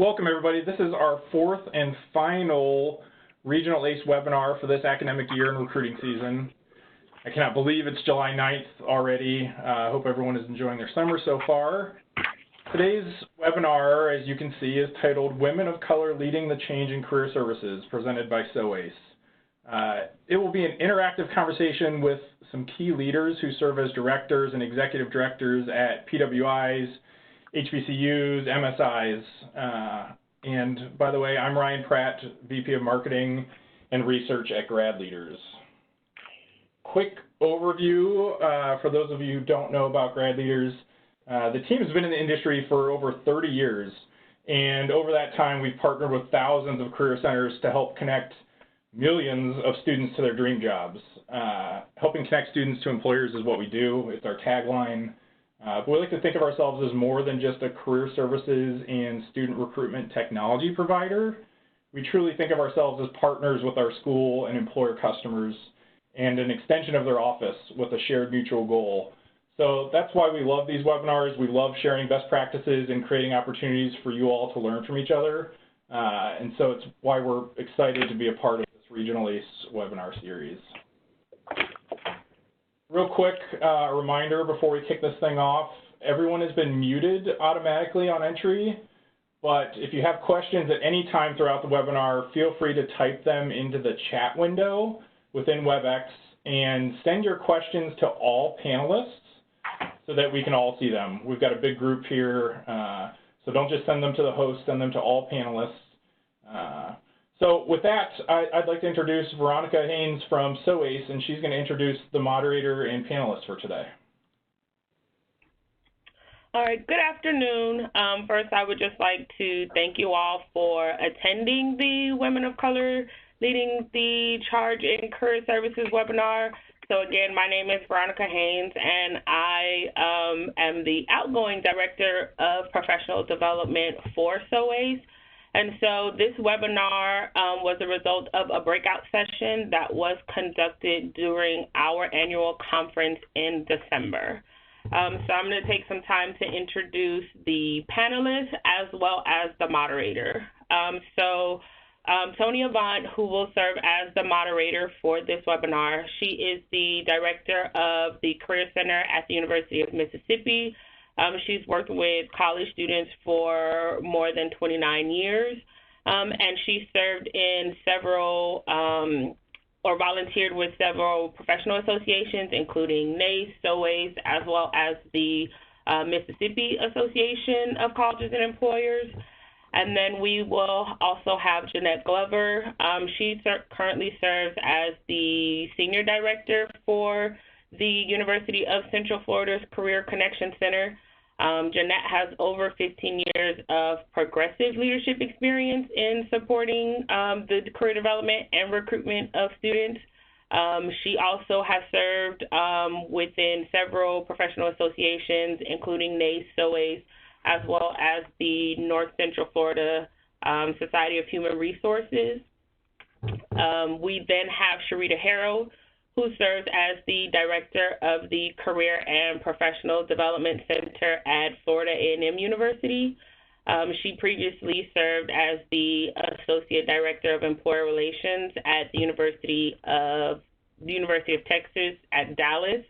Welcome, everybody. This is our fourth and final Regional ACE webinar for this academic year and recruiting season. I cannot believe it's July 9th already. I hope everyone is enjoying their summer so far. Today's webinar, as you can see, is titled Women of Color Leading the Change in Career Services, presented by SoACE. It will be an interactive conversation with some key leaders who serve as directors and executive directors at PWIs, HBCUs, MSIs, and by the way, I'm Ryan Pratt, VP of Marketing and Research at GradLeaders. Quick overview for those of you who don't know about GradLeaders. The team has been in the industry for over 30 years, and over that time we've partnered with thousands of career centers to help connect millions of students to their dream jobs. Helping connect students to employers is what we do. It's our tagline. But we like to think of ourselves as more than just a career services and student recruitment technology provider. We truly think of ourselves as partners with our school and employer customers and an extension of their office with a shared mutual goal. So that's why we love these webinars. We love sharing best practices and creating opportunities for you all to learn from each other. And so it's why we're excited to be a part of this Regional ACE webinar series. Real quick reminder before we kick this thing off, everyone has been muted automatically on entry, but if you have questions at any time throughout the webinar, feel free to type them into the chat window within WebEx and send your questions to all panelists so that we can all see them. We've got a big group here, so don't just send them to the host, send them to all panelists. So with that, I'd like to introduce Veronica Haynes from SoACE, and she's going to introduce the moderator and panelists for today. All right, good afternoon. First, I would just like to thank you all for attending the Women of Color Leading the Charge in Career Services webinar. So again, my name is Veronica Haynes, and I am the outgoing Director of Professional Development for SoACE. And so this webinar was a result of a breakout session that was conducted during our annual conference in December. So I'm going to take some time to introduce the panelists as well as the moderator. Toni Avant, who will serve as the moderator for this webinar, she is the director of the Career Center at the University of Mississippi. She's worked with college students for more than 29 years, and she served in several or volunteered with several professional associations, including NACE, SoACE, as well as the Mississippi Association of Colleges and Employers. And then we will also have Jeanette Glover. She currently serves as the Senior Director for the University of Central Florida's Career Connection Center. Jeanette has over 15 years of progressive leadership experience in supporting the career development and recruitment of students. She also has served within several professional associations, including NACE, SoACE, as well as the North Central Florida Society of Human Resources. We then have Sherita Harrell, who serves as the director of the Career and Professional Development Center at Florida A&M University. She previously served as the Associate Director of Employer Relations at the University of Texas at Dallas.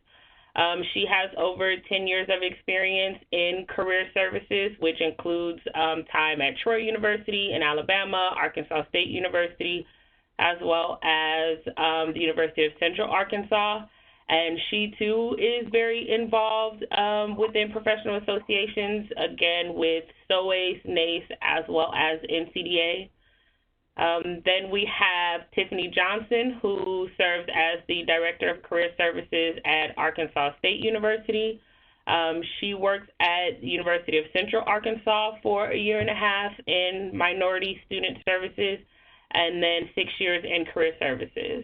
She has over 10 years of experience in career services, which includes time at Troy University in Alabama, Arkansas State University, as well as the University of Central Arkansas. And she, too, is very involved within professional associations, again, with SoACE, NACE, as well as NCDA. Then we have Tiffany Johnson, who serves as the Director of Career Services at Arkansas State University. She works at the University of Central Arkansas for a year and a half in minority student services, and then 6 years in career services.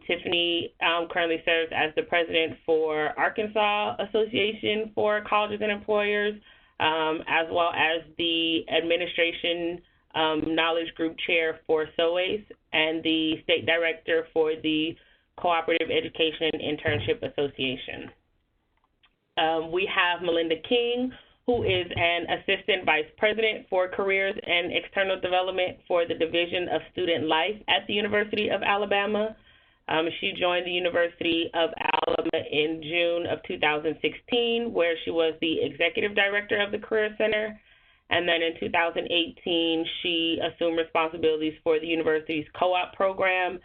Tiffany currently serves as the president for Arkansas Association for Colleges and Employers, as well as the administration knowledge group chair for SoACE and the state director for the Cooperative Education Internship Association. We have Melinda King, who who is an Assistant Vice President for Careers and External Development for the Division of Student Life at the University of Alabama. She joined the University of Alabama in June of 2016, where she was the Executive Director of the Career Center. And then in 2018, she assumed responsibilities for the university's co-op program,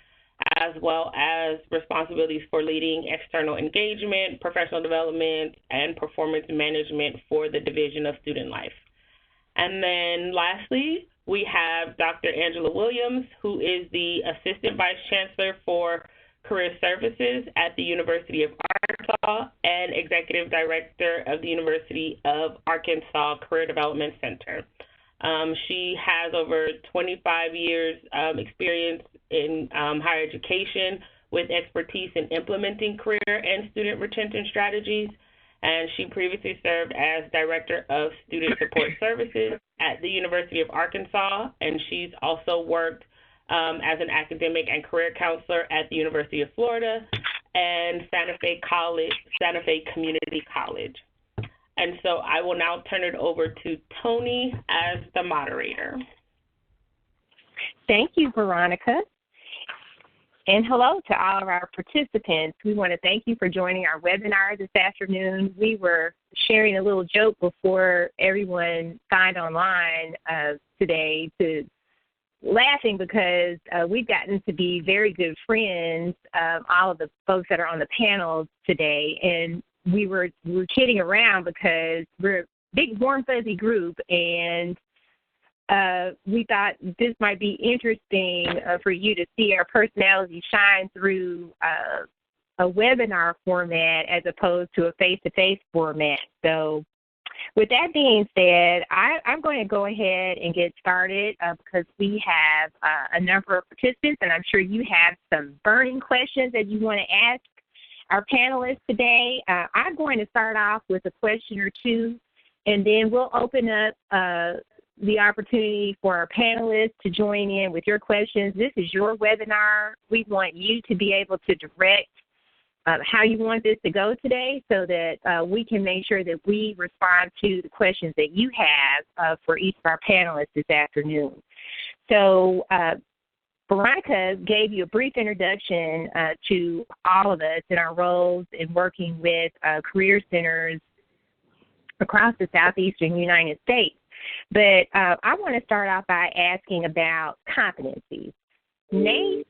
as well as responsibilities for leading external engagement, professional development, and performance management for the Division of Student Life. And then lastly, we have Dr. Angela Williams, who is the Assistant Vice Chancellor for Career Services at the University of Arkansas and Executive Director of the University of Arkansas Career Development Center. She has over 25 years experience in higher education with expertise in implementing career and student retention strategies, and she previously served as Director of Student Support Services at the University of Arkansas, and she's also worked as an academic and career counselor at the University of Florida and Santa Fe Community College. And so I will now turn it over to Toni as the moderator. Thank you, Veronica. And hello to all of our participants. We want to thank you for joining our webinar this afternoon. We were sharing a little joke before everyone signed online today, laughing because we've gotten to be very good friends, all of the folks that are on the panel today. And we were kidding around because we're a big, warm, fuzzy group, and we thought this might be interesting for you to see our personality shine through a webinar format as opposed to a face-to-face format. So with that being said, I'm going to go ahead and get started because we have a number of participants, and I'm sure you have some burning questions that you want to ask our panelists today. I'm going to start off with a question or two, and then we'll open up the opportunity for our panelists to join in with your questions. This is your webinar. We want you to be able to direct how you want this to go today so that we can make sure that we respond to the questions that you have for each of our panelists this afternoon. So Veronica gave you a brief introduction to all of us in our roles in working with career centers across the southeastern United States. But I want to start off by asking about competencies. NACE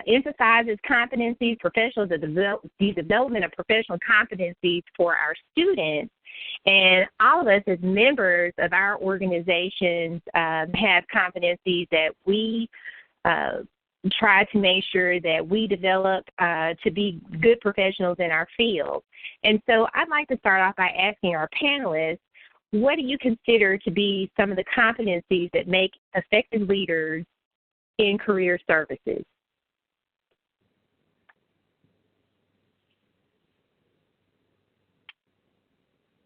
emphasizes competencies, the development of professional competencies for our students. And all of us as members of our organizations have competencies that we try to make sure that we develop to be good professionals in our field. And so I'd like to start off by asking our panelists, what do you consider to be some of the competencies that make effective leaders in career services?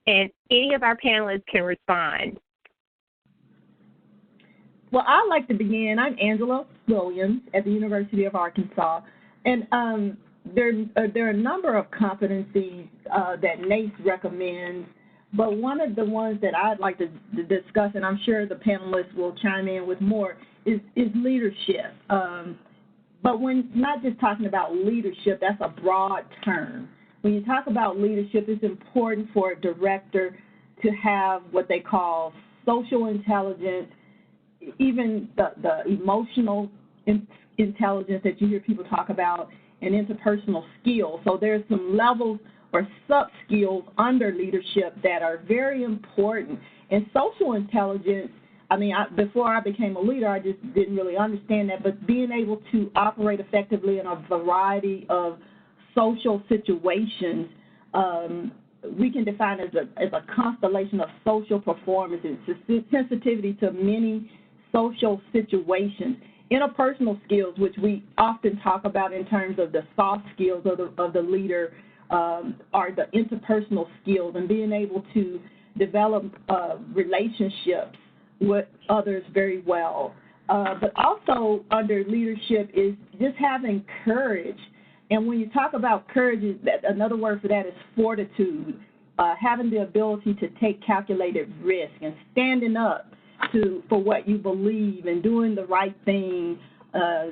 And any of our panelists can respond. Well, I'd like to begin. I'm Angela Williams at the University of Arkansas, and there are a number of competencies that NACE recommends, but one of the ones that I'd like to discuss, and I'm sure the panelists will chime in with more, is leadership. But when not just talking about leadership, that's a broad term. When you talk about leadership, it's important for a director to have what they call social intelligence, even the emotional intelligence that you hear people talk about, and interpersonal skills. So there's some levels or sub-skills under leadership that are very important. And social intelligence, before I became a leader, I just didn't really understand that, but being able to operate effectively in a variety of social situations, we can define as a constellation of social performance and sensitivity to many social situations. Interpersonal skills, which we often talk about in terms of the soft skills of the leader, are the interpersonal skills and being able to develop relationships with others very well. But also under leadership is just having courage And when you talk about courage, another word for that is fortitude, having the ability to take calculated risk and standing up for what you believe and doing the right thing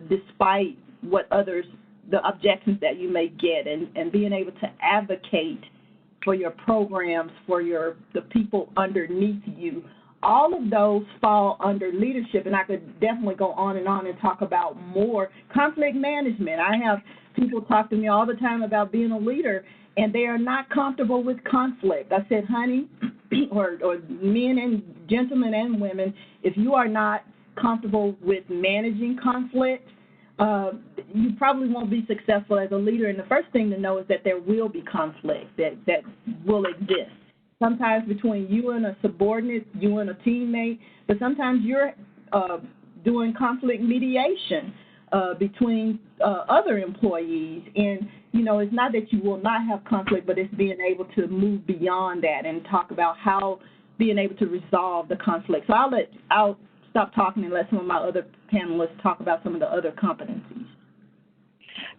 despite what others, the objections that you may get, and being able to advocate for your programs, for the people underneath you. All of those fall under leadership, and I could definitely go on and talk about more. Conflict management. I have people talk to me all the time about being a leader, and they are not comfortable with conflict. I said, honey, or men and gentlemen and women, if you are not comfortable with managing conflict, you probably won't be successful as a leader. And the first thing to know is that there will be conflict that will exist. Sometimes between you and a subordinate, you and a teammate, but sometimes you're doing conflict mediation between other employees. And, it's not that you will not have conflict, but it's being able to move beyond that and talk about how being able to resolve the conflict. So I'll stop talking and let some of my other panelists talk about some of the other competencies.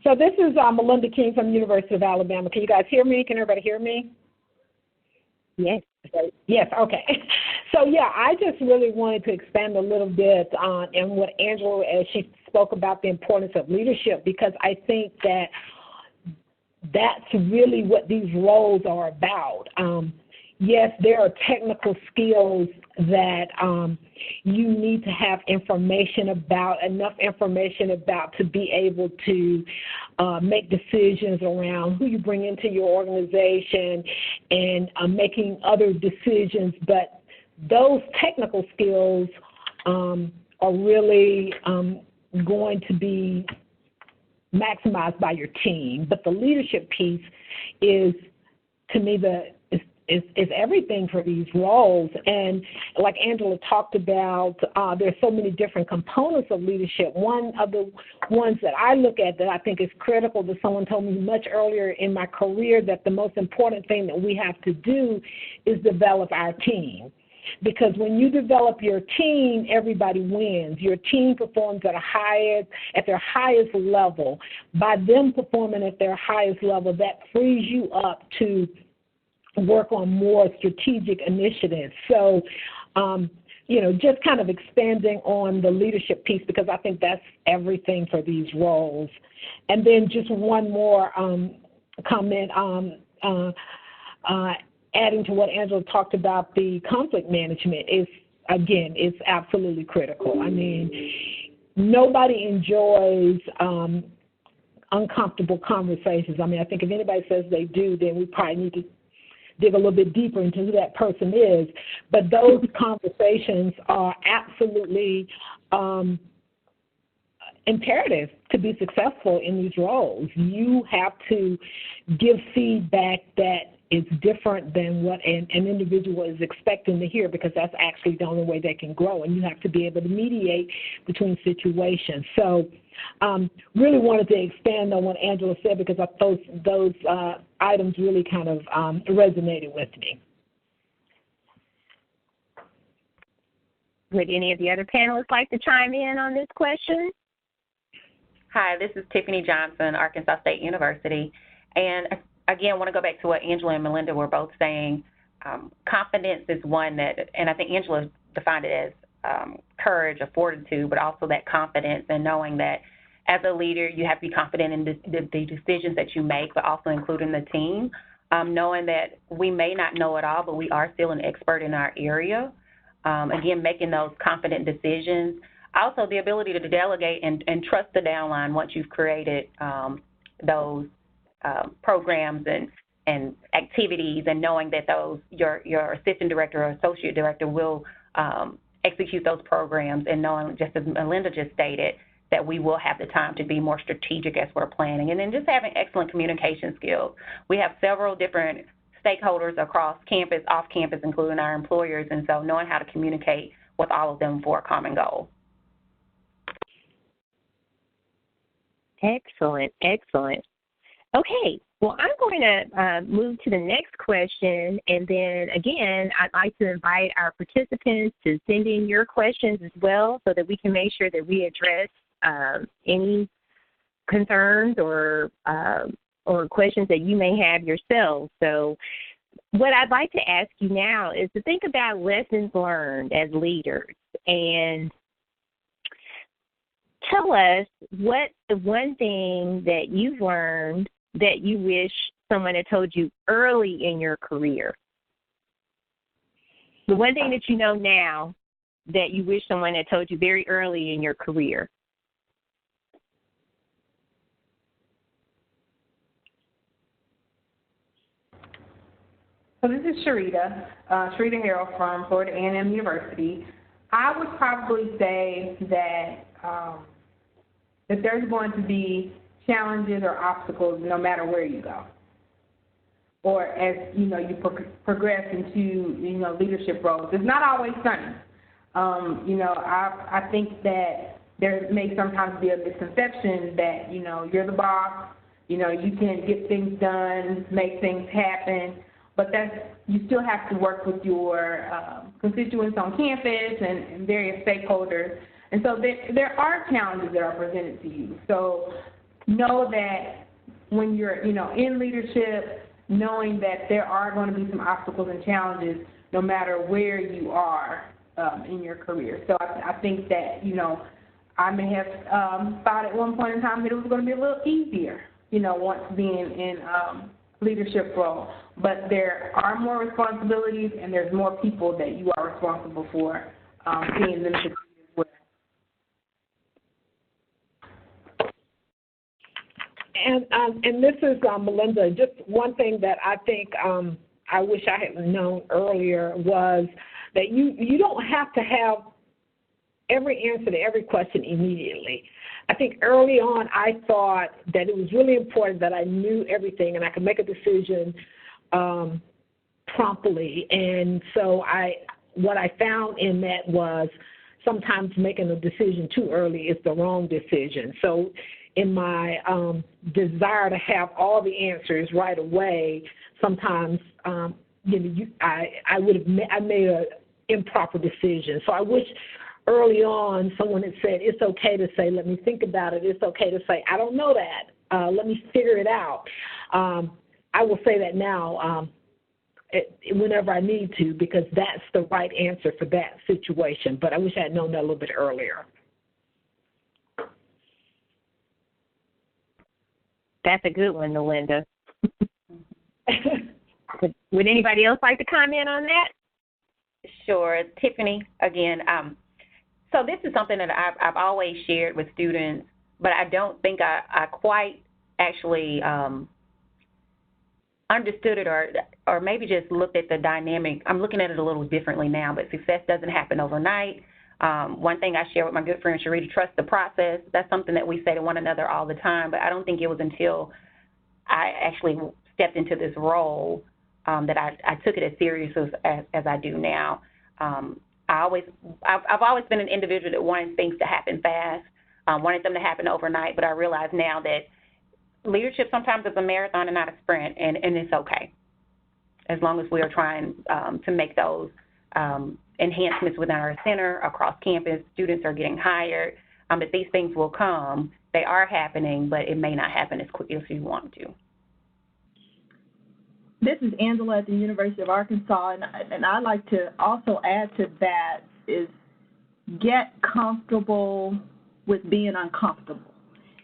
So this is Melinda King from the University of Alabama. Can you guys hear me? Can everybody hear me? Yes. Yes, okay. So, I just really wanted to expand a little bit on what Angela, as she spoke about the importance of leadership, because I think that's really what these roles are about. Yes, there are technical skills that you need to have enough information about to be able to make decisions around who you bring into your organization and making other decisions. But those technical skills are really going to be maximized by your team. But the leadership piece is, to me, is everything for these roles. And like Angela talked about, there's so many different components of leadership. One of the ones that I look at that I think is critical, that someone told me much earlier in my career, that the most important thing that we have to do is develop our team. Because when you develop your team, everybody wins. Your team performs at their highest level. By them performing at their highest level, that frees you up to work on more strategic initiatives. So, just kind of expanding on the leadership piece, because I think that's everything for these roles. And then just one more comment, adding to what Angela talked about, the conflict management is absolutely critical. I mean, nobody enjoys uncomfortable conversations. I mean, I think if anybody says they do, then we probably need to dig a little bit deeper into who that person is. But those conversations are absolutely imperative to be successful in these roles. You have to give feedback that is different than what an individual is expecting to hear, because that's actually the only way they can grow. And you have to be able to mediate between situations. So really wanted to expand on what Angela said, because those items really kind of resonated with me. Would any of the other panelists like to chime in on this question? Hi, this is Tiffany Johnson, Arkansas State University. And again, I want to go back to what Angela and Melinda were both saying. Confidence is one that, and I think Angela defined it as courage or fortitude, but also that confidence and knowing that as a leader, you have to be confident in the decisions that you make, but also including the team, knowing that we may not know it all, but we are still an expert in our area. Again, making those confident decisions. Also, the ability to delegate and trust the downline once you've created those programs and activities, and knowing that your assistant director or associate director will execute those programs, and knowing, just as Melinda just stated, that we will have the time to be more strategic as we're planning. And then just having excellent communication skills. We have several different stakeholders across campus, off campus, including our employers, and so knowing how to communicate with all of them for a common goal. Excellent, excellent. Okay, well, I'm going to move to the next question, and then, again, I'd like to invite our participants to send in your questions as well, so that we can make sure that we address any concerns or questions that you may have yourself. So what I'd like to ask you now is to think about lessons learned as leaders, and tell us what's the one thing that you've learned that you wish someone had told you early in your career. The one thing that you know now that you wish someone had told you very early in your career. So this is Sherita Harrell from Florida A&M University. I would probably say that that there's going to be challenges or obstacles no matter where you go, or as you progress into leadership roles. It's not always sunny. I think that there may sometimes be a misconception that you're the boss. You can get things done, make things happen. But you still have to work with your constituents on campus and various stakeholders. And so there are challenges that are presented to you. So know that when you're, in leadership, knowing that there are going to be some obstacles and challenges no matter where you are in your career. So I think that, I may have thought at one point in time that it was going to be a little easier, once being in leadership role, but there are more responsibilities and there's more people that you are responsible for seeing them succeed as well. And this is Melinda. Just one thing that I think I wish I had known earlier was that you don't have to have every answer to every question immediately. I think early on I thought that it was really important that I knew everything and I could make a decision promptly. And so what I found in that was sometimes making a decision too early is the wrong decision. So in my desire to have all the answers right away, sometimes I made an improper decision. So I wish early on someone had said, it's okay to say, let me think about it. It's okay to say, I don't know that. Let me figure it out. I will say that now whenever I need to, because that's the right answer for that situation. But I wish I had known that a little bit earlier. That's a good one, Melinda. Would anybody else like to comment on that? Sure. Tiffany, again, so this is something that I've always shared with students, but I don't think I quite actually understood it or maybe just looked at the dynamic. I'm looking at it a little differently now, but success doesn't happen overnight. One thing I share with my good friend Sherita, trust the process. That's something that we say to one another all the time, but I don't think it was until I actually stepped into this role that I took it as serious as I do now. I've always been an individual that wanted things to happen fast, wanted them to happen overnight, but I realize now that leadership sometimes is a marathon and not a sprint, and it's okay, as long as we are trying to make those enhancements within our center, across campus. Students are getting hired, that these things will come. They are happening, but it may not happen as quickly as you want to. This is Angela at the University of Arkansas, and I'd like to also add to that is get comfortable with being uncomfortable.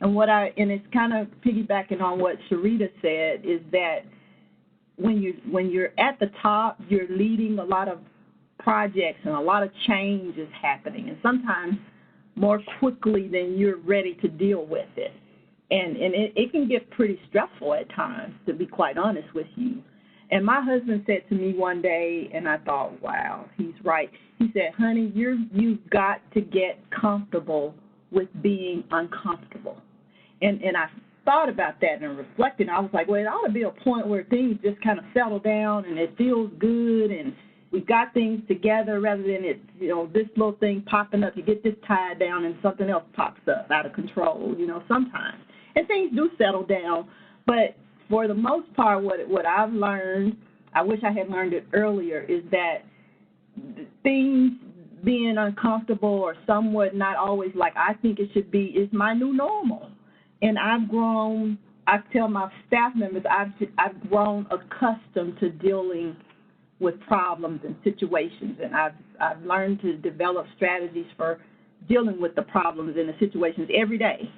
And it's kind of piggybacking on what Sherita said, is that when you're at the top, you're leading a lot of projects and a lot of change is happening, and sometimes more quickly than you're ready to deal with it. And it can get pretty stressful at times, to be quite honest with you. And my husband said to me one day, and I thought, wow, he's right. He said, honey, you've got to get comfortable with being uncomfortable. And I thought about that and reflected. I was like, well, it ought to be a point where things just kind of settle down and it feels good and we've got things together, rather than it, this little thing popping up. You get this tied down and something else pops up out of control, sometimes. And things do settle down. But for the most part, what I've learned, I wish I had learned it earlier, is that things being uncomfortable or somewhat not always like I think it should be is my new normal. And I tell my staff members, I've grown accustomed to dealing with problems and situations, and I've learned to develop strategies for dealing with the problems and the situations every day,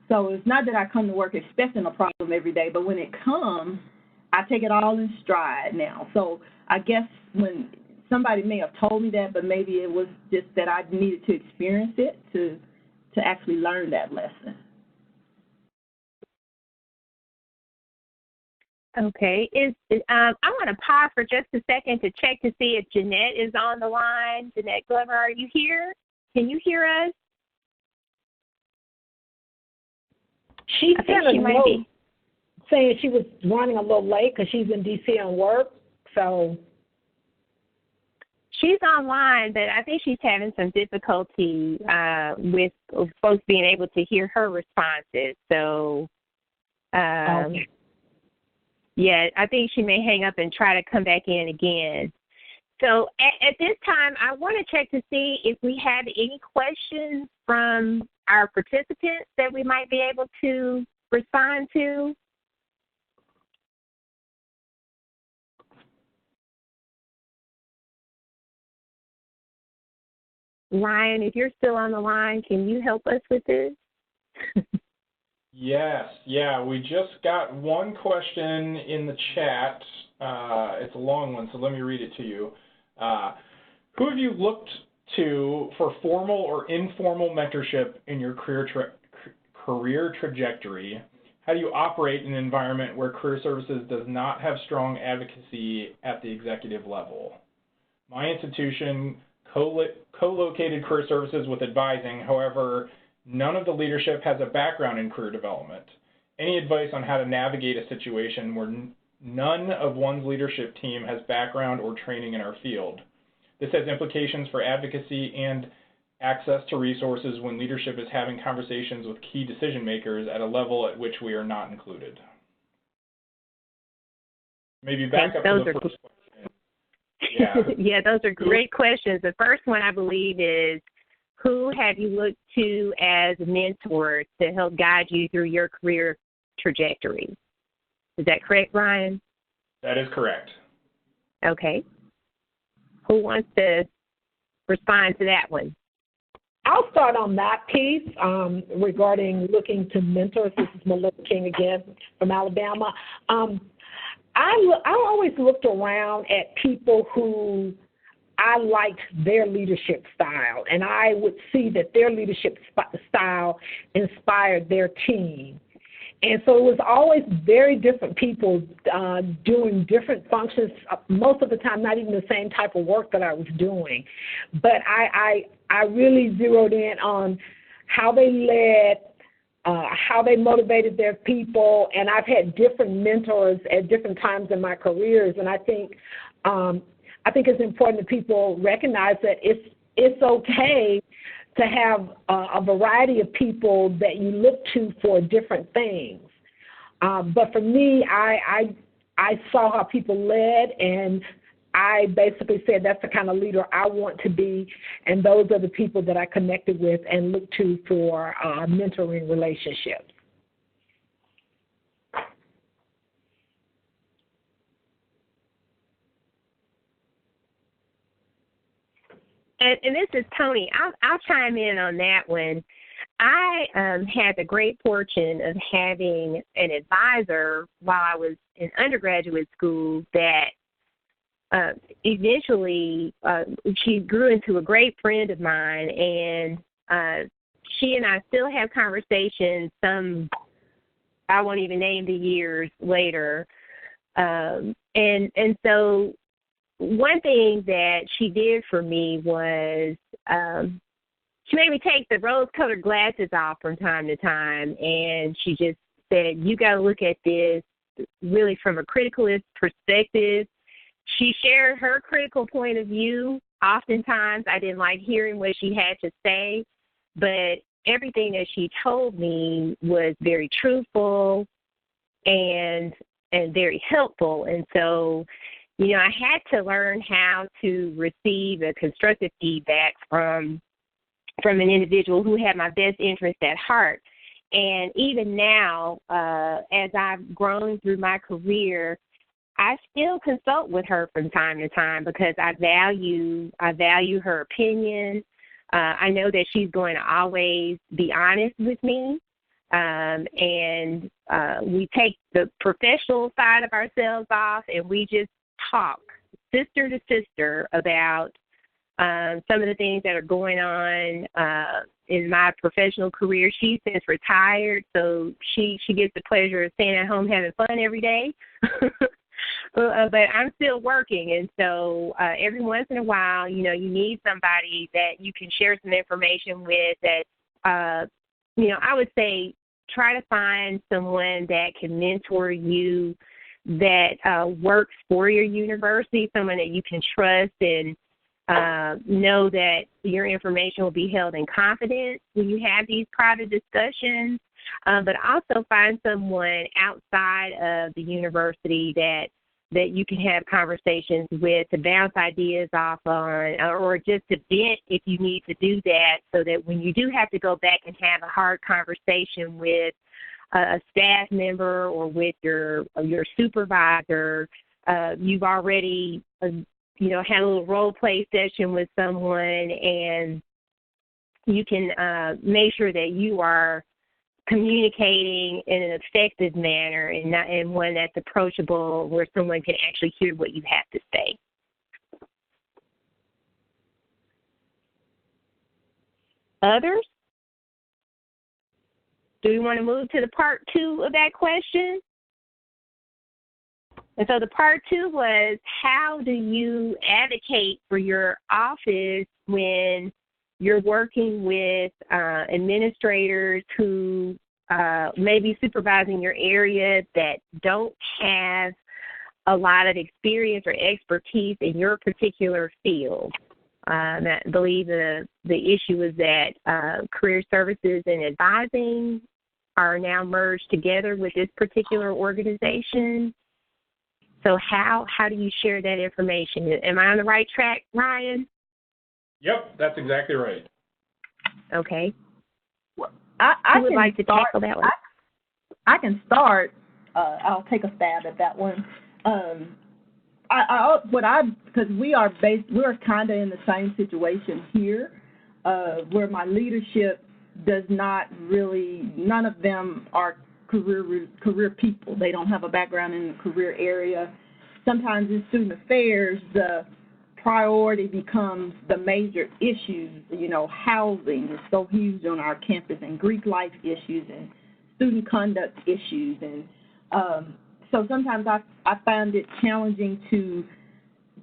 So it's not that I come to work expecting a problem every day, but when it comes, I take it all in stride now. So I guess when somebody may have told me that, but maybe it was just that I needed to experience it to actually learn that lesson. Okay. I want to pause for just a second to check to see if Jeanette is on the line. Jeanette Glover, are you here? Can you hear us? She sent a note saying she was running a little late because she's in D.C. on work. So she's online, but I think she's having some difficulty with folks being able to hear her responses. So, okay. Yeah, I think she may hang up and try to come back in again. So at this time, I want to check to see if we have any questions from our participants that we might be able to respond to. Ryan, if you're still on the line, can you help us with this? Yes, yeah, we just got one question in the chat. It's a long one, so let me read it to you. Who have you looked to for formal or informal mentorship in your career trajectory? How do you operate in an environment where career services does not have strong advocacy at the executive level? My institution co-located career services with advising. However, none of the leadership has a background in career development. Any advice on how to navigate a situation where none of one's leadership team has background or training in our field? This has implications for advocacy and access to resources when leadership is having conversations with key decision makers at a level at which we are not included. Maybe back up to the first question. Yeah. Yeah, those are great questions. The first one, I believe, is who have you looked to as a mentor to help guide you through your career trajectory? Is that correct, Ryan? That is correct. Okay. Who wants to respond to that one? I'll start on that piece regarding looking to mentors. This is Melinda King again from Alabama. I always looked around at people who I liked their leadership style, and I would see that their leadership style inspired their team. And so it was always very different people doing different functions, most of the time not even the same type of work that I was doing. But I really zeroed in on how they led, how they motivated their people, and I've had different mentors at different times in my careers, and I think it's important that people recognize that it's okay to have a variety of people that you look to for different things. But for me, I saw how people led, and I basically said that's the kind of leader I want to be, and those are the people that I connected with and looked to for mentoring relationships. And this is Toni. I'll chime in on that one. I had the great fortune of having an advisor while I was in undergraduate school that eventually she grew into a great friend of mine, and she and I still have conversations some, I won't even name the years later. And so one thing that she did for me was she made me take the rose-colored glasses off from time to time, and she just said, you got to look at this really from a criticalist perspective. She shared her critical point of view. Oftentimes I didn't like hearing what she had to say, but everything that she told me was very truthful and very helpful. And so, you know, I had to learn how to receive a constructive feedback from an individual who had my best interest at heart. And even now, as I've grown through my career, I still consult with her from time to time because I value her opinion. I know that she's going to always be honest with me. And we take the professional side of ourselves off and we just talk sister to sister about some of the things that are going on in my professional career. She's since retired, so she gets the pleasure of staying at home having fun every day. But I'm still working, and so every once in a while, you need somebody that you can share some information with that, I would say try to find someone that can mentor you that works for your university, someone that you can trust and know that your information will be held in confidence when you have these private discussions, but also find someone outside of the university that you can have conversations with to bounce ideas off on, or just to vent if you need to do that, so that when you do have to go back and have a hard conversation with a staff member or with your supervisor, you've already had a little role play session with someone, and you can make sure that you are communicating in an effective manner and not in one that's approachable, where someone can actually hear what you have to say. Others? Do we want to move to the part 2 of that question? And so the part 2 was, how do you advocate for your office when you're working with administrators who may be supervising your area that don't have a lot of experience or expertise in your particular field? I believe the issue is that career services and advising are now merged together with this particular organization. So how do you share that information? Am I on the right track, Ryan? Yep, that's exactly right. Okay. Well, I would like to tackle that one? I can start. I'll take a stab at that one. Because we're kind of in the same situation here, where my leadership does not really, none of them are career people. They don't have a background in the career area. Sometimes in student affairs, the priority becomes the major issues. Housing is so huge on our campus, and Greek life issues and student conduct issues. And so sometimes I found it challenging to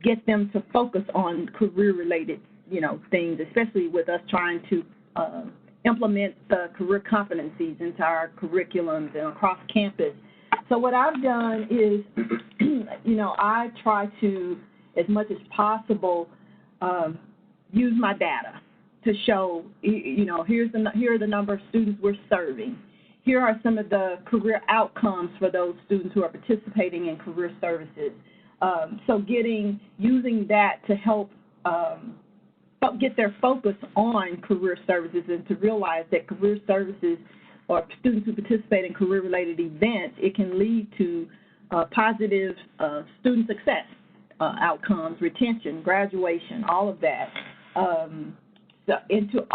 get them to focus on career-related, things, especially with us trying to implement the career competencies into our curriculums and across campus. So what I've done is, I try to, as much as possible, use my data to show, here are the number of students we're serving. Here are some of the career outcomes for those students who are participating in career services. So using that to help get their focus on career services, and to realize that career services, or students who participate in career-related events, it can lead to positive student success outcomes, retention, graduation, all of that. And to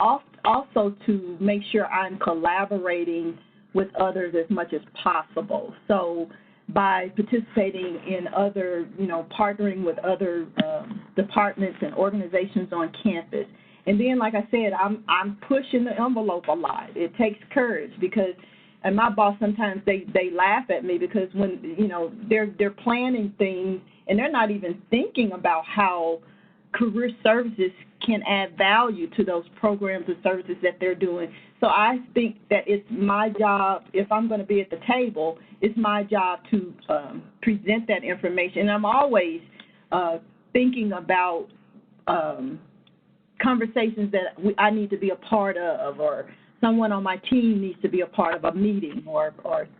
also to make sure I'm collaborating with others as much as possible. So by participating in other, partnering with other departments and organizations on campus. And then, like I said, I'm pushing the envelope a lot. It takes courage, because, and my boss sometimes they laugh at me, because when they're planning things and they're not even thinking about how career services can add value to those programs and services that they're doing. So I think that it's my job, if I'm going to be at the table, it's my job to present that information. And I'm always thinking about conversations that I need to be a part of, or someone on my team needs to be a part of a meeting, or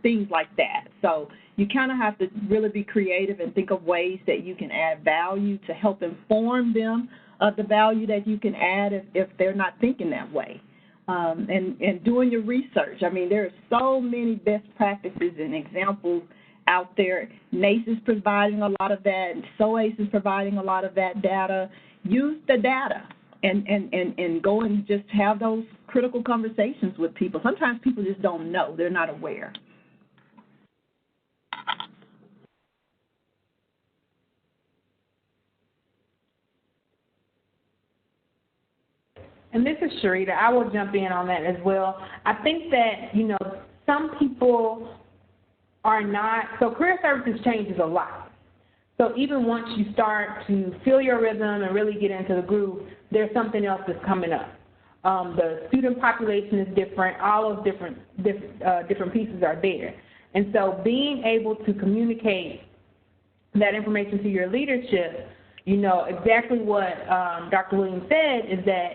things like that. So you kind of have to really be creative and think of ways that you can add value to help inform them of the value that you can add if they're not thinking that way. and doing your research. I mean, there are so many best practices and examples out there. NACE is providing a lot of that, and SoACE is providing a lot of that data. Use the data and go and just have those critical conversations with people. Sometimes people just don't know. They're not aware. And this is Sherita. I will jump in on that as well. I think that, you know, some people are not, so career services changes a lot. So even once you start to feel your rhythm and really get into the groove, there's something else that's coming up. The student population is different. All of different pieces are there. And so being able to communicate that information to your leadership, you know, exactly what Dr. Williams said is that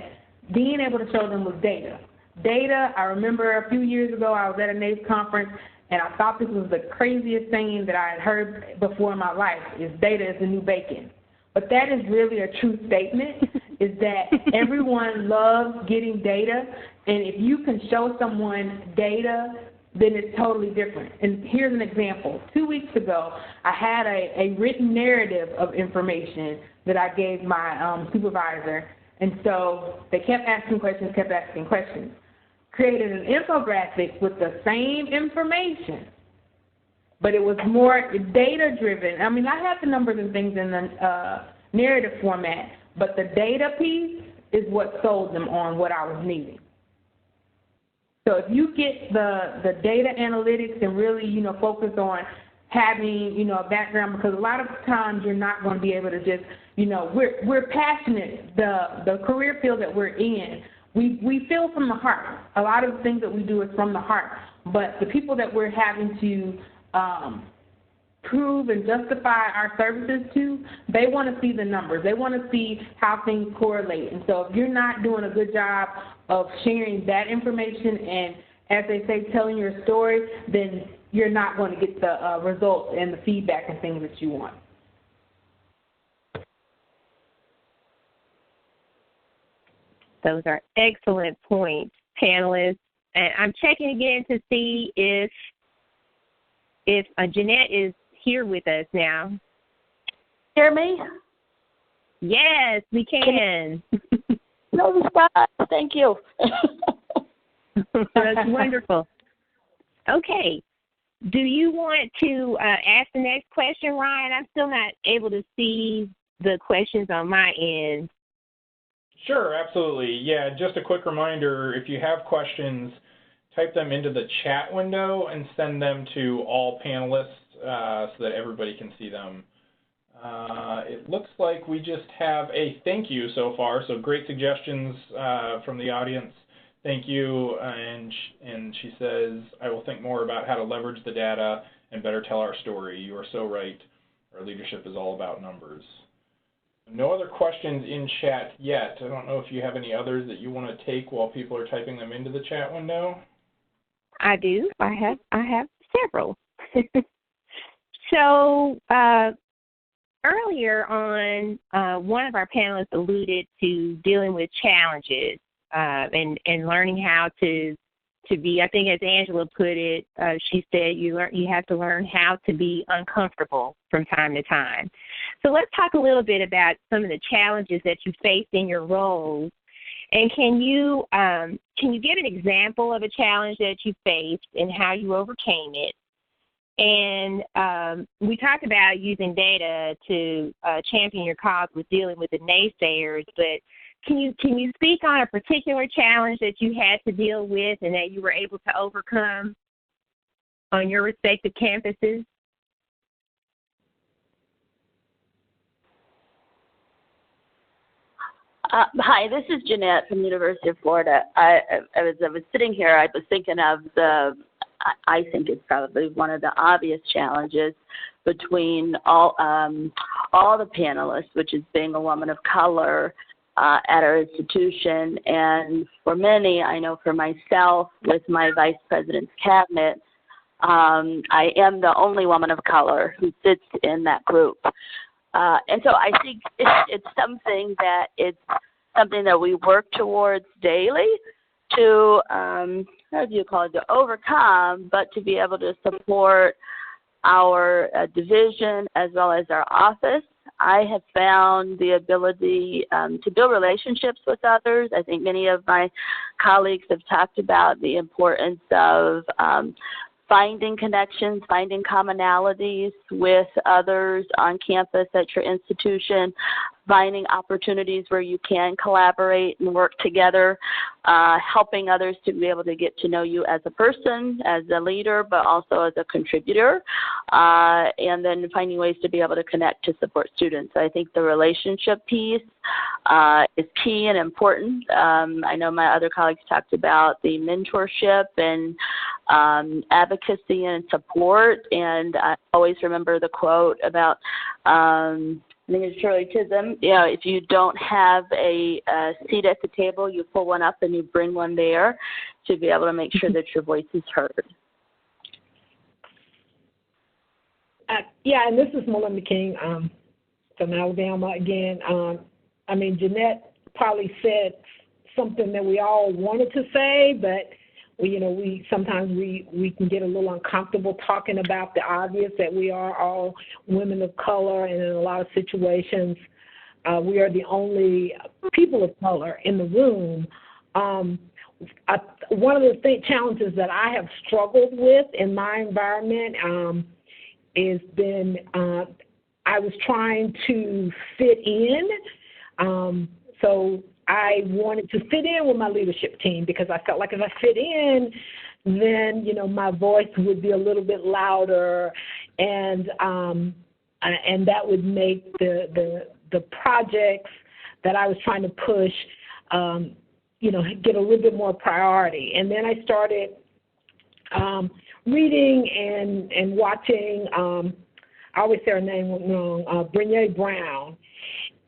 being able to show them with data. Data, I remember a few years ago I was at a NACE conference, and I thought this was the craziest thing that I had heard before in my life, is data is the new bacon. But that is really a true statement, is that everyone loves getting data, and if you can show someone data, then it's totally different. And here's an example. 2 weeks ago, I had a written narrative of information that I gave my supervisor, and so they kept asking questions. Created an infographic with the same information, but it was more data-driven. I mean, I have the numbers and things in the narrative format, but the data piece is what sold them on what I was needing. So if you get the data analytics and really, you know, focus on having, you know, a background, because a lot of times you're not going to be able to just, you know, we're passionate. The career field that we're in, we feel from the heart. A lot of the things that we do is from the heart. But the people that we're having to prove and justify our services to, they want to see the numbers. They want to see how things correlate. And so if you're not doing a good job of sharing that information and, as they say, telling your story, then you're not going to get the results and the feedback and things that you want. Those are excellent points, panelists. And I'm checking again to see if Jeanette is here with us now. Hear me? Yes, we can. No response. Thank you. That's wonderful. Okay. Do you want to ask the next question, Ryan? I'm still not able to see the questions on my end. Sure, absolutely. Yeah, just a quick reminder, if you have questions, type them into the chat window and send them to all panelists so that everybody can see them. It looks like we just have a thank you so far, so great suggestions from the audience. Thank you, and she says, I will think more about how to leverage the data and better tell our story. You are so right. Our leadership is all about numbers. No other questions in chat yet. I don't know if you have any others that you want to take while people are typing them into the chat window. I do. I have several. So earlier on, one of our panelists alluded to dealing with challenges and learning how to be, I think as Angela put it, she said you have to learn how to be uncomfortable from time to time. So let's talk a little bit about some of the challenges that you faced in your roles. And can you give an example of a challenge that you faced and how you overcame it? And we talked about using data to champion your cause with dealing with the naysayers, but can you speak on a particular challenge that you had to deal with and that you were able to overcome on your respective campuses? Hi, this is Jeanette from the University of Florida. I was sitting here, I was thinking of I think it's probably one of the obvious challenges between all the panelists, which is being a woman of color at our institution. And for many, I know for myself, with my vice president's cabinet, I am the only woman of color who sits in that group. And so I think it's something that we work towards daily. to, how do you call it, to overcome, but to be able to support our division as well as our office. I have found the ability to build relationships with others. I think many of my colleagues have talked about the importance of finding connections, finding commonalities with others on campus at your institution, finding opportunities where you can collaborate and work together, helping others to be able to get to know you as a person, as a leader, but also as a contributor, and then finding ways to be able to connect to support students. I think the relationship piece is key and important. I know my other colleagues talked about the mentorship and advocacy and support, and I always remember the quote about I think it's Shirley Chisholm, you know, if you don't have a seat at the table, you pull one up and you bring one there to be able to make sure that your voice is heard. Yeah, and this is Melinda King from Alabama again. I mean, Jeanette probably said something that we all wanted to say, but we sometimes we can get a little uncomfortable talking about the obvious, that we are all women of color, and in a lot of situations we are the only people of color in the room. One of the challenges that I have struggled with in my environment has been I was trying to fit in. So I wanted to fit in with my leadership team because I felt like if I fit in, then, my voice would be a little bit louder, and that would make the projects that I was trying to push, get a little bit more priority. And then I started reading and watching, I always say her name wrong, Brené Brown.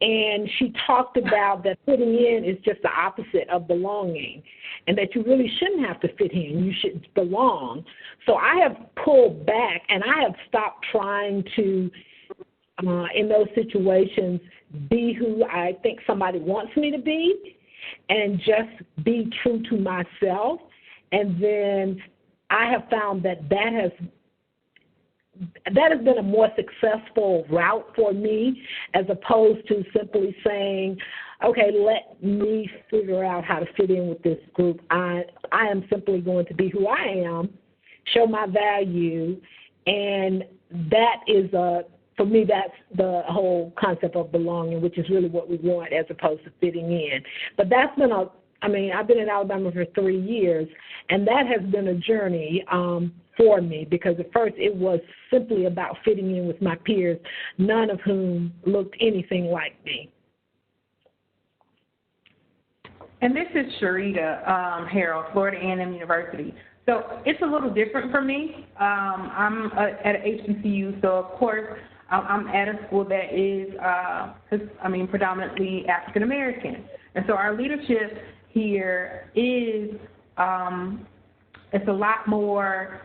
And she talked about that fitting in is just the opposite of belonging, and that you really shouldn't have to fit in. You should belong. So I have pulled back, and I have stopped trying to, in those situations, be who I think somebody wants me to be, and just be true to myself. And then I have found that has been a more successful route for me, as opposed to simply saying, okay, let me figure out how to fit in with this group. I am simply going to be who I am, show my value, and that is for me, that's the whole concept of belonging, which is really what we want, as opposed to fitting in. But that's been I've been in Alabama for 3 years, and that has been a journey for me, because at first it was simply about fitting in with my peers, none of whom looked anything like me. And this is Sherita Harold, Florida A&M University. So it's a little different for me. I'm at an HBCU, so of course I'm at a school that is, predominantly African American. And so our leadership here is, it's a lot more,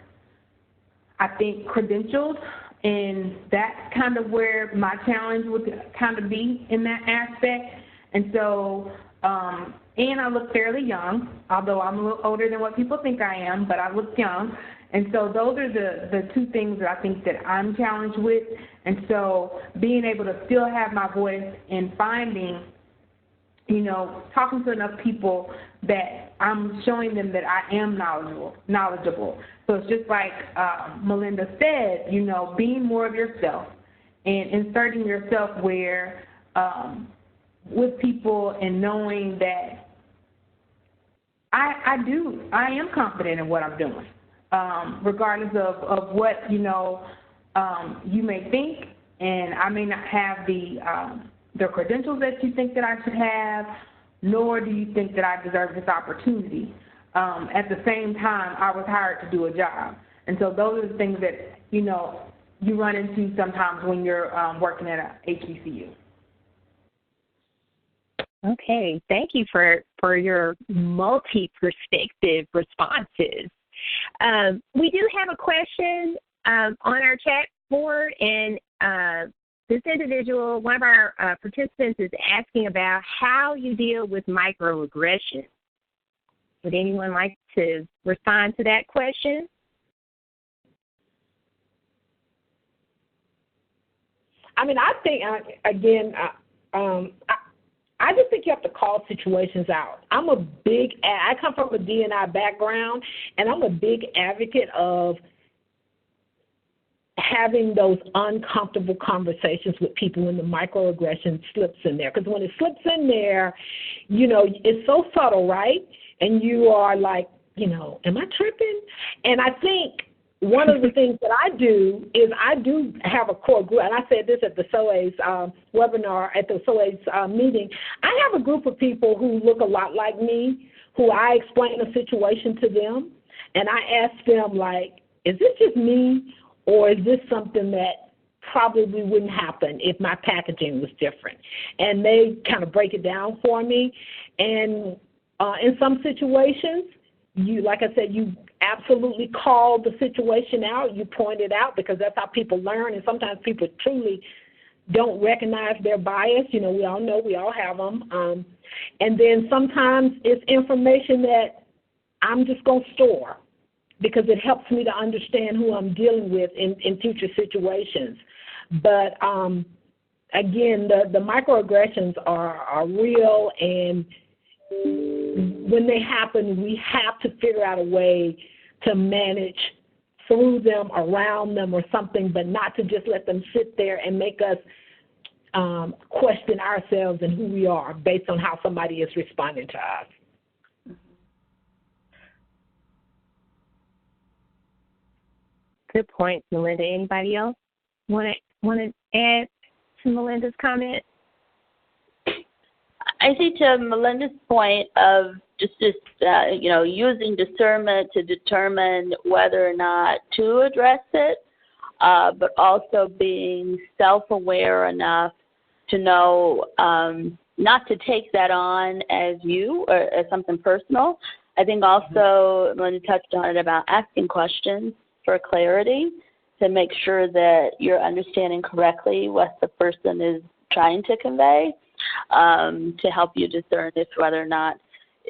I think, credentialed, and that's kind of where my challenge would kind of be in that aspect. And so, and I look fairly young, although I'm a little older than what people think I am, but I look young. And so those are the two things that I think that I'm challenged with. And so being able to still have my voice and finding, talking to enough people that I'm showing them that I am knowledgeable. So it's just like Melinda said, being more of yourself and inserting yourself where with people, and knowing that I am confident in what I'm doing, regardless of what, you may think, and I may not have the credentials that you think that I should have, nor do you think that I deserve this opportunity. At the same time, I was hired to do a job. And so those are the things that, you run into sometimes when you're working at a HBCU. Okay, thank you for your multi-perspective responses. We do have a question on our chat board, and this individual, one of our participants, is asking about how you deal with microaggressions. Would anyone like to respond to that question? I mean, I think, again, I just think you have to call situations out. I come from a D&I background, and I'm a big advocate of having those uncomfortable conversations with people when the microaggression slips in there. Because when it slips in there, you know, it's so subtle, right? And you are like, you know, am I tripping? And I think one of the things that I do is I do have a core group, and I said this at the SoACE webinar, at the SoACE meeting. I have a group of people who look a lot like me, who I explain a situation to them, and I ask them, like, is this just me, or is this something that probably wouldn't happen if my packaging was different? And they kind of break it down for me. And in some situations, you, like I said, you absolutely call the situation out. You point it out, because that's how people learn. And sometimes people truly don't recognize their bias. You know, we all know, we all have them. And then sometimes it's information that I'm just going to store, because it helps me to understand who I'm dealing with in future situations. But again, the microaggressions are real, and when they happen, we have to figure out a way to manage through them, around them, or something, but not to just let them sit there and make us question ourselves and who we are based on how somebody is responding to us. Good point, Melinda. Anybody else want to add to Melinda's comment? I think to Melinda's point of just you know, using discernment to determine whether or not to address it, but also being self-aware enough to know not to take that on as you or as something personal. I think also Melinda touched on it about asking questions for clarity to make sure that you're understanding correctly what the person is trying to convey, to help you discern if whether or not,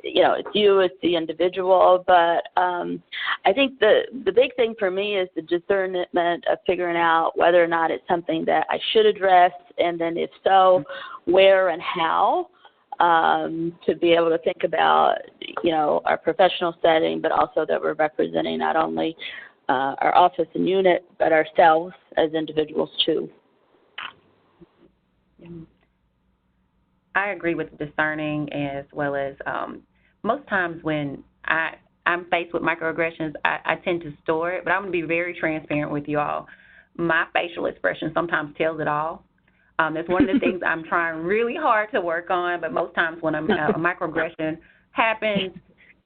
you know, it's you, it's the individual. But I think the big thing for me is the discernment of figuring out whether or not it's something that I should address, and then if so, where and how, to be able to think about, you know, our professional setting, but also that we're representing not only our office and unit, but ourselves as individuals too. I agree with discerning, as well as most times when I'm faced with microaggressions, I tend to store it, but I'm going to be very transparent with you all. My facial expression sometimes tells it all. That's one of the things I'm trying really hard to work on, but most times when a microaggression happens,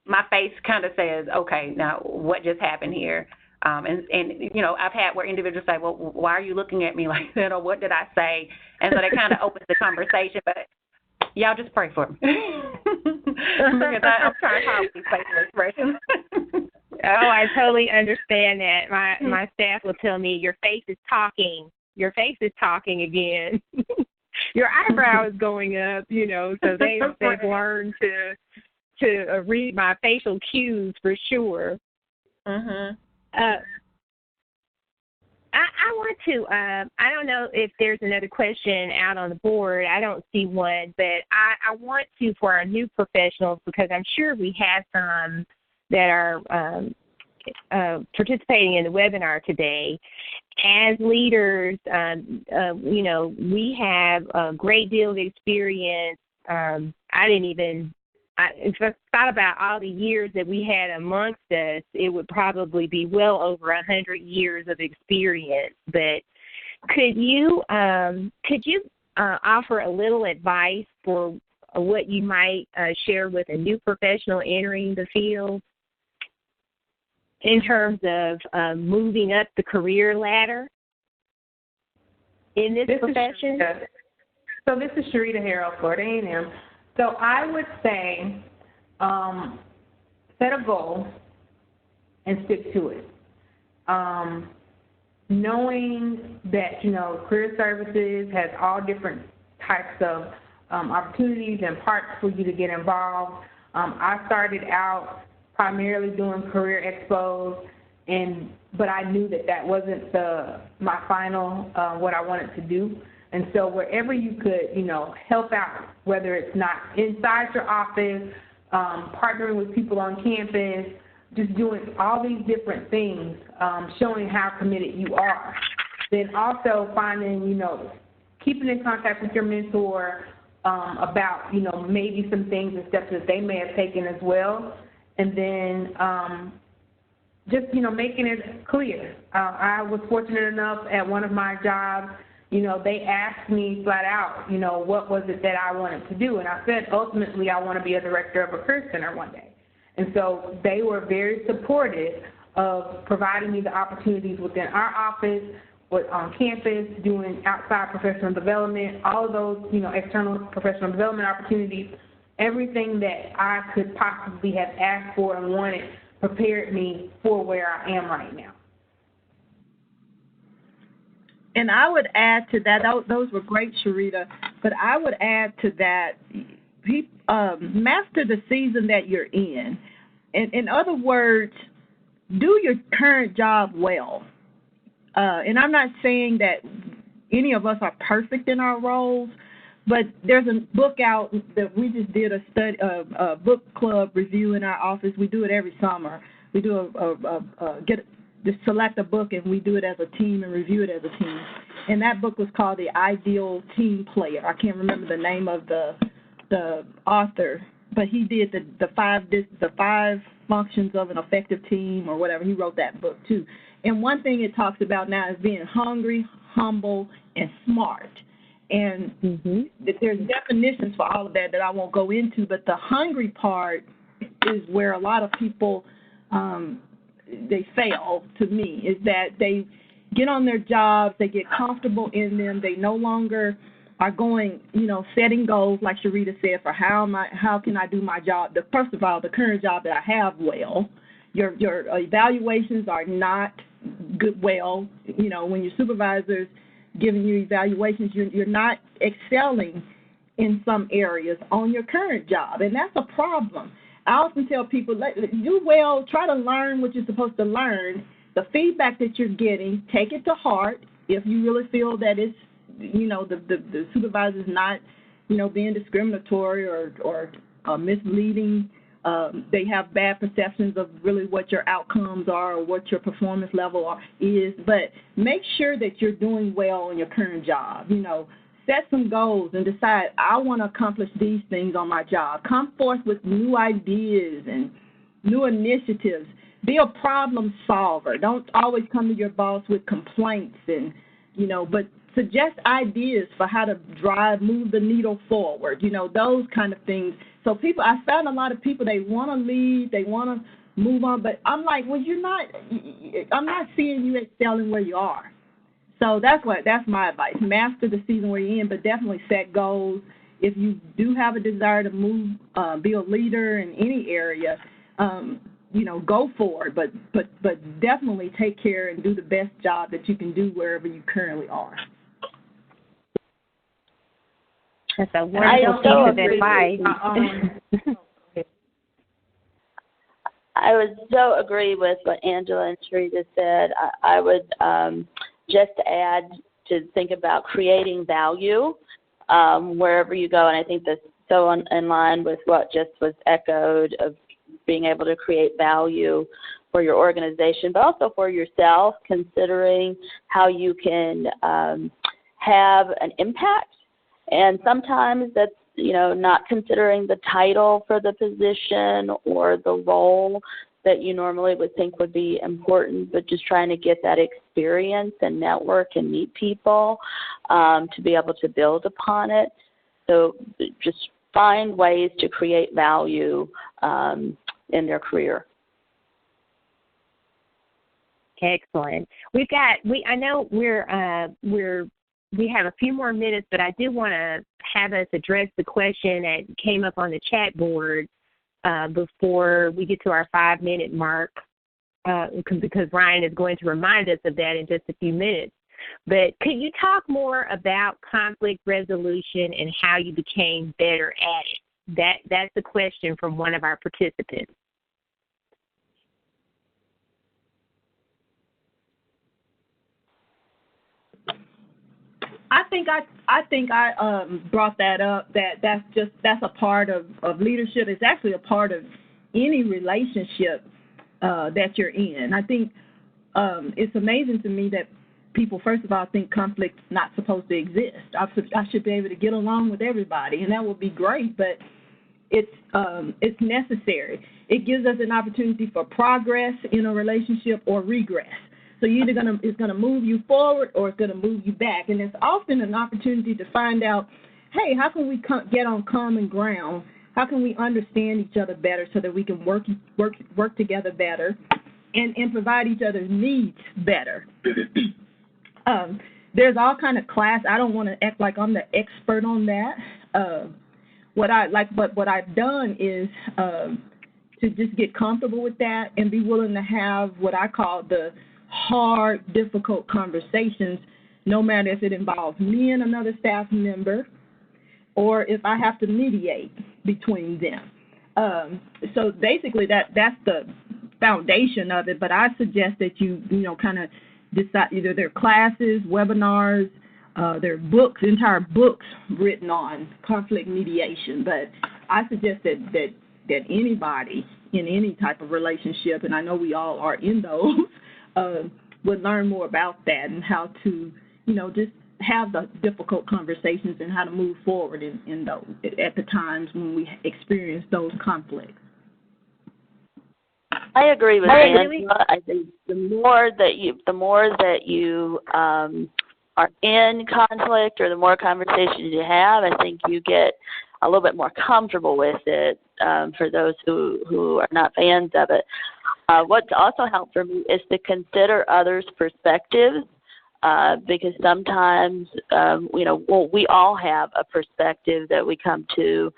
my face kind of says, okay, now what just happened here? And you know, I've had where individuals say, well, why are you looking at me like that, or what did I say? And so that kind of opens the conversation, but y'all just pray for me. Because I'm trying hard with these facial expressions. Oh, I totally understand that. My staff will tell me, your face is talking. Your face is talking again. Your eyebrow is going up, you know, so they've learned to read my facial cues for sure. Mm-hmm. I want to, I don't know if there's another question out on the board. I don't see one, but I want to, for our new professionals, because I'm sure we have some that are participating in the webinar today. As leaders, you know, we have a great deal of experience. If I thought about all the years that we had amongst us, it would probably be well over 100 years of experience. But could you offer a little advice for what you might share with a new professional entering the field in terms of moving up the career ladder in this profession? So this is Sherita here at Florida A&M. So I would say set a goal and stick to it. Knowing that, you know, career services has all different types of opportunities and parts for you to get involved. I started out primarily doing career expos, but I knew that wasn't my final what I wanted to do. And so wherever you could, help out, whether it's not inside your office, partnering with people on campus, just doing all these different things, showing how committed you are. Then also finding, keeping in contact with your mentor about, maybe some things and steps that they may have taken as well. And then just, making it clear. I was fortunate enough at one of my jobs, they asked me flat out, what was it that I wanted to do? And I said, ultimately, I want to be a director of a career center one day. And so they were very supportive of providing me the opportunities within our office, on campus, doing outside professional development, all of those, external professional development opportunities, everything that I could possibly have asked for and wanted prepared me for where I am right now. And I would add to that, those were great, Sherita, but I would add to that, master the season that you're in. In other words, do your current job well. And I'm not saying that any of us are perfect in our roles, but there's a book out that we just did a book club review in our office. We do it every summer. We do just select a book and we do it as a team and review it as a team. And that book was called The Ideal Team Player. I can't remember the name of the author, but he did the five functions of an effective team or whatever. He wrote that book too. And one thing it talks about now is being hungry, humble, and smart. And there's definitions for all of that I won't go into, but the hungry part is where a lot of people they fail, to me, is that they get on their jobs, they get comfortable in them, they no longer are going, setting goals, like Sherita said, for how can I do my job, first of all, the current job that I have well. Your evaluations are not good well. When your supervisor's giving you evaluations, you're not excelling in some areas on your current job, and that's a problem. I often tell people, do well, try to learn what you're supposed to learn. The feedback that you're getting, take it to heart. If you really feel that it's, the supervisor's not, being discriminatory or misleading, they have bad perceptions of really what your outcomes are or what your performance level is. But make sure that you're doing well on your current job. Set some goals and decide, I want to accomplish these things on my job. Come forth with new ideas and new initiatives. Be a problem solver. Don't always come to your boss with complaints but suggest ideas for how to move the needle forward, those kind of things. So I found a lot of people, they want to lead, they want to move on, but I'm like, well, I'm not seeing you excelling where you are. So that's my advice. Master the season we're in, but definitely set goals. If you do have a desire to move, be a leader in any area, go for it. But definitely take care and do the best job that you can do wherever you currently are. That's a wonderful piece of advice. I would so agree with what Angela and Sherita said. I would just add to think about creating value wherever you go, and I think that's so in line with what just was echoed of being able to create value for your organization, but also for yourself, considering how you can have an impact. And sometimes that's, not considering the title for the position or the role that you normally would think would be important, but just trying to get that experience and network and meet people to be able to build upon it. So just find ways to create value in their career. Excellent. I know we have a few more minutes, but I do want to have us address the question that came up on the chat board before we get to our 5-minute mark, because Ryan is going to remind us of that in just a few minutes. But could you talk more about conflict resolution and how you became better at it? That's a question from one of our participants. I think I brought that up. That's a part of leadership. It's actually a part of any relationship that you're in. I think it's amazing to me that people, first of all, think conflict's not supposed to exist. I should be able to get along with everybody, and that would be great. But it's necessary. It gives us an opportunity for progress in a relationship or regress. So it's gonna move you forward or it's gonna move you back, and it's often an opportunity to find out, hey, how can we get on common ground? How can we understand each other better so that we can work together better, and provide each other's needs better? There's all kind of class. I don't want to act like I'm the expert on that. What I've done is to just get comfortable with that and be willing to have what I call the hard, difficult conversations, no matter if it involves me and another staff member or if I have to mediate between them. So basically that's the foundation of it, but I suggest that you kind of decide, either there are classes, webinars, there are books, entire books written on conflict mediation, but I suggest that anybody in any type of relationship, and I know we all are in those, would learn more about that and how to, just have the difficult conversations and how to move forward in those at the times when we experience those conflicts. I agree with Angela. I think the more that you are in conflict, or the more conversations you have, I think you get a little bit more comfortable with it. For those who are not fans of it, what's also helped for me is to consider others' perspectives, because sometimes we all have a perspective that we come to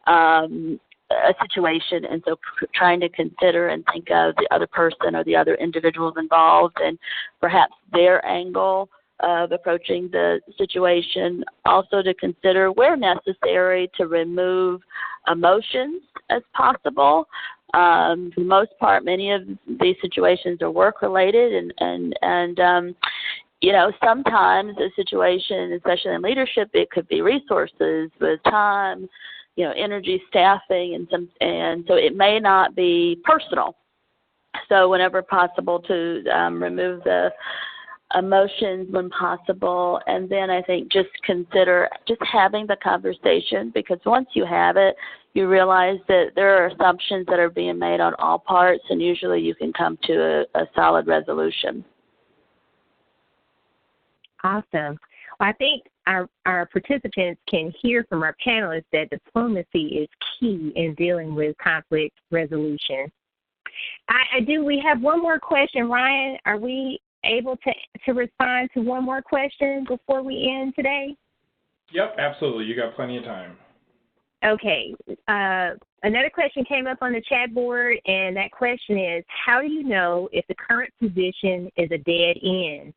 a situation, and so trying to consider and think of the other person or the other individuals involved and perhaps their angle of approaching the situation. Also to consider, where necessary, to remove emotions as possible. For the most part, many of these situations are work-related, and sometimes a situation, especially in leadership, it could be resources with time, energy, staffing, and so it may not be personal. So whenever possible, to remove the emotions when possible, and then I think just consider just having the conversation, because once you have it, you realize that there are assumptions that are being made on all parts, and usually you can come to a solid resolution. Awesome. Well, I think our participants can hear from our panelists that diplomacy is key in dealing with conflict resolution. We have one more question. Ryan, are we able to respond to one more question before we end today? Yep, absolutely. You got plenty of time. Okay. Another question came up on the chat board, and that question is, how do you know if the current position is a dead end?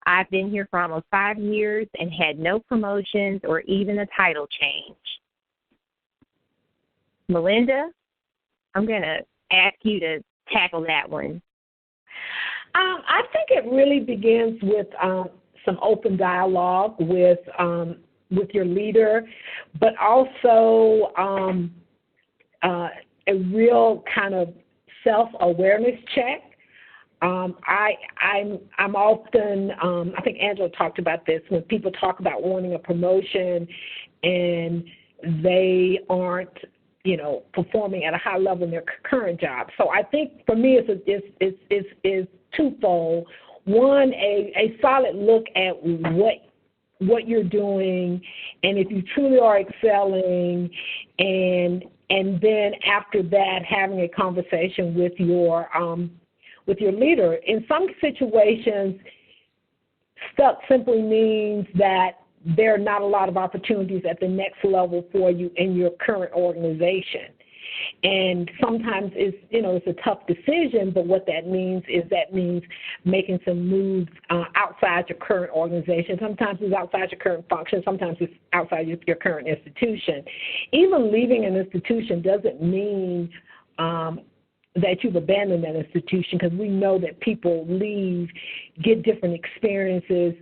I've been here for almost 5 years and had no promotions or even a title change. Melinda, I'm going to ask you to tackle that one. I think it really begins with some open dialogue with your leader, but also a real kind of self-awareness check. I'm often, I think Angela talked about this, when people talk about wanting a promotion and they aren't, performing at a high level in their current job. So I think for me it's twofold. One, a solid look at what you're doing, and if you truly are excelling, and then after that having a conversation with your leader. In some situations, stuck simply means that there are not a lot of opportunities at the next level for you in your current organization. And sometimes it's a tough decision, but what that means is making some moves outside your current organization. Sometimes it's outside your current function. Sometimes it's outside your current institution. Even leaving an institution doesn't mean that you've abandoned that institution, because we know that people leave, get different experiences,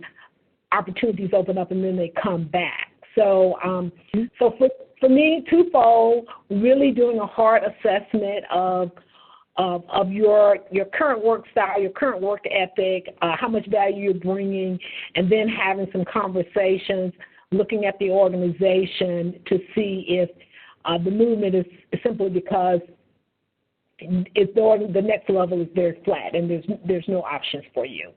opportunities open up, and then they come back. So for me, twofold, really doing a hard assessment of your current work style, your current work ethic, how much value you're bringing, and then having some conversations, looking at the organization to see if the movement is simply because the next level is very flat and there's no options for you.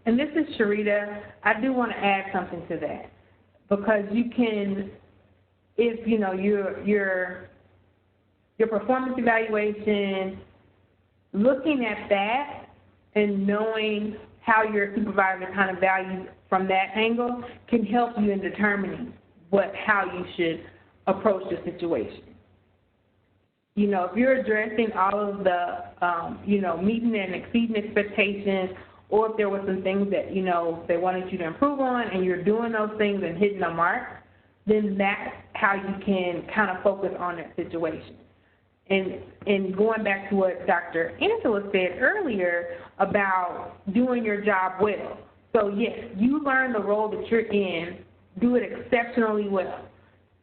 And this is Sherita. I do want to add something to that, because you can, if your performance evaluation, looking at that and knowing how your supervisor kind of values from that angle can help you in determining how you should approach the situation. If you're addressing all of the, meeting and exceeding expectations, or if there were some things that, they wanted you to improve on and you're doing those things and hitting a mark, then that's how you can kind of focus on that situation. And going back to what Dr. Angela said earlier about doing your job well. So, yes, you learn the role that you're in, do it exceptionally well,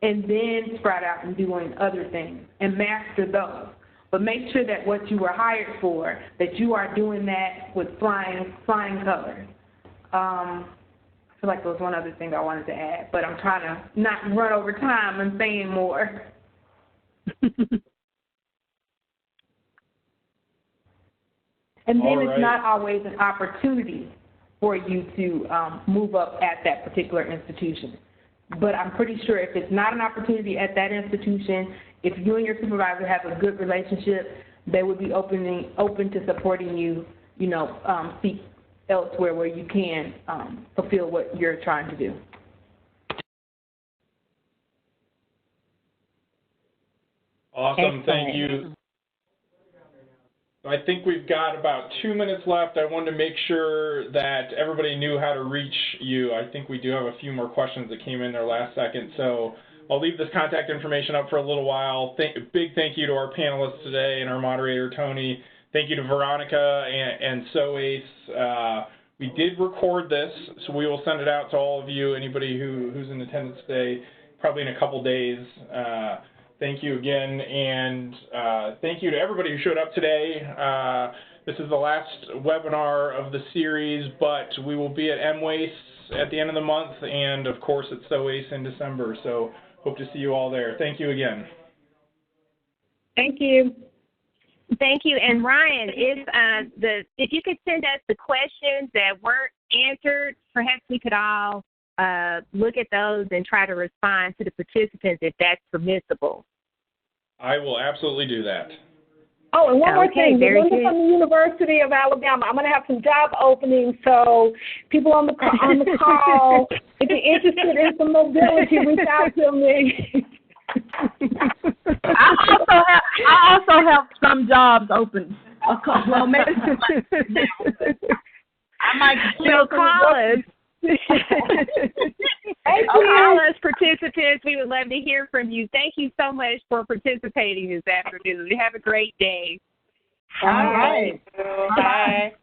and then sprout out and doing other things and master those. But make sure that what you were hired for, that you are doing that with flying colors. I feel like there was one other thing I wanted to add, but I'm trying to not run over time and saying more. And then it's not always an opportunity for you to move up at that particular institution. But I'm pretty sure if it's not an opportunity at that institution, if you and your supervisor have a good relationship, they would be open to supporting you, seek elsewhere where you can fulfill what you're trying to do. Awesome, thank you. I think we've got about 2 minutes left. I wanted to make sure that everybody knew how to reach you. I think we do have a few more questions that came in there last second, so I'll leave this contact information up for a little while. Big thank you to our panelists today and our moderator, Toni. Thank you to Veronica and SoACE. We did record this, so we will send it out to all of you, anybody who's in attendance today, probably in a couple days. Thank you again, and thank you to everybody who showed up today. This is the last webinar of the series, but we will be at MWACE at the end of the month, and of course at SoACE in December, so hope to see you all there. Thank you again. Thank you. Thank you. And Ryan, if you could send us the questions that weren't answered, perhaps we could all look at those and try to respond to the participants if that's permissible. I will absolutely do that. Oh, and one more thing. Melinda from the University of Alabama. I'm going to have some job openings, so people on the call, if you're interested in some mobility, reach out to me. I also have some jobs open. Well, maybe I might call us. All us participants, we would love to hear from you. Thank you so much for participating this afternoon. Have a great day. All right. Bye.